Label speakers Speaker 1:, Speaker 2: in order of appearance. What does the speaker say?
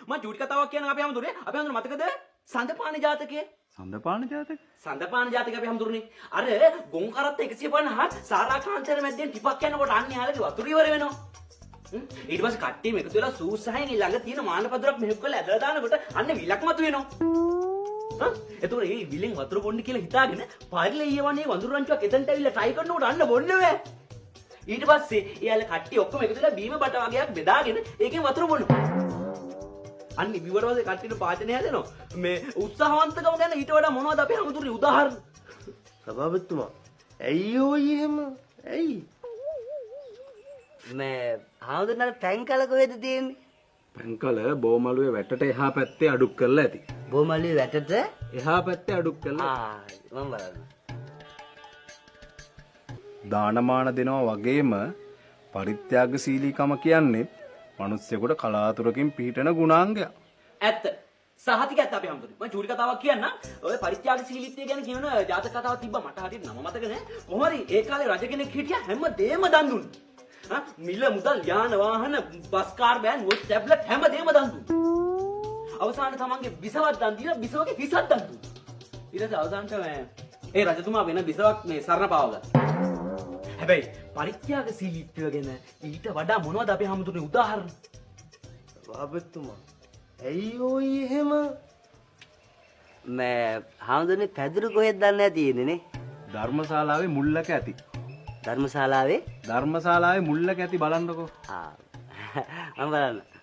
Speaker 1: මම චූටි කතාවක් කියන අපි හැමතුනේ. අපි හැමතුනේ මතකද? සඳපාණ ජාතකය.
Speaker 2: සඳපාණ ජාතක?
Speaker 1: සඳපාණ ජාතකය අපි හැමතුනේ. අර ගොන් කරත්ත 150 සාරාකාන්තර මැද්දෙන් ටිපක් යනකොට අන්න යාලගේ වතුර ඉවර වෙනවා. ඊට පස්සේ කට්ටියම එකතු වෙලා සූසහයෙන් ළඟ තියෙන මානපදරක් මෙහෙක් කරලා ඇදලා දානකොට අන්න විලක් මතු වෙනවා. එතකොට මේ විලෙන් වතුර බොන්න කියලා හිතාගෙන පරිලෙයවන්නේ වඳුරු රංචුවක් එතනට ඇවිල්ලා try කරනකොට අන්න බොන්න බෑ. ඊට පස්සේ එයාලා කට්ටිය ඔක්කොම එකතු වෙලා බීම බට වගේක් බෙදාගෙන ඒකෙන් වතුර බොනවා. අන්න විවරවසේ කට්ටියට පාචනය හැදෙනවා. මේ උත්සාහවන්තකම ගැන ඊට වඩා මොනවද අපි හමුදුරේ උදාහරණ?
Speaker 3: සභාපතිතුමා ඇයි ඔය එහෙම? ඇයි?
Speaker 4: මේ හාමුදුරනේ පැංකල කොහෙද තියෙන්නේ?
Speaker 2: පැංකල බෝමලුවේ වැටට එහා පැත්තේ අඩුක් කරලා ඇති.
Speaker 4: බොමලිය වැටට
Speaker 2: එහා පැත්තේ අඩුක් කරලා.
Speaker 4: මම බලන්න.
Speaker 2: දානමාන දෙනවා වගේම පරිත්‍යාගශීලීකම කියන්නේ මිනිස්සුෙකුට කලාතුරකින් පිහිටන ගුණාංගයක්.
Speaker 1: ඇත්ත. සහතික ඇත්ත අපි හැමතුනේ. මම චූටි කතාවක් කියන්නම්. ඔය පරිත්‍යාගශීලීත්වය ගැන කියන ජාතක කතාවක් තිබ්බා මට හරියට නම මතක නැහැ. කොහොම හරි ඒ කාලේ රජ කෙනෙක් හිටියා හැමදේම දන් දුන්නා. මිල මුදල් යාන වාහන බස් කාර් බෑන් වොච් ටැබ්ලට් හැමදේම දන් දුන්නා. අවසානයේ තමන්ගේ බිසවක් දන් දීලා බිසවගේ හිසක් දන් දුන්නා. ඊට පස්සේ අවසානට ඒ රජතුමා වෙන බිසවක් මේ සරණ පාවගත්තා. හැබැයි පරිත්‍යාගශීලීත්වය ගැන ඊට වඩා මොනවද අපි හැමතුනේ උදාහරණ?
Speaker 3: සභාපතිතුමා ඇයි ඔය එහෙම?
Speaker 4: මේ හාමුදුරනේ පැදුරු කොහෙද දන්නේ තියෙන්නේ නේ?
Speaker 2: ධර්මශාලාවේ මුල්ලක ඇති.
Speaker 4: ධර්මශාලාවේ
Speaker 2: ධර්මශාලාවේ මුල්ලක ඇති බලන්නකෝ.
Speaker 4: මම බලන්න.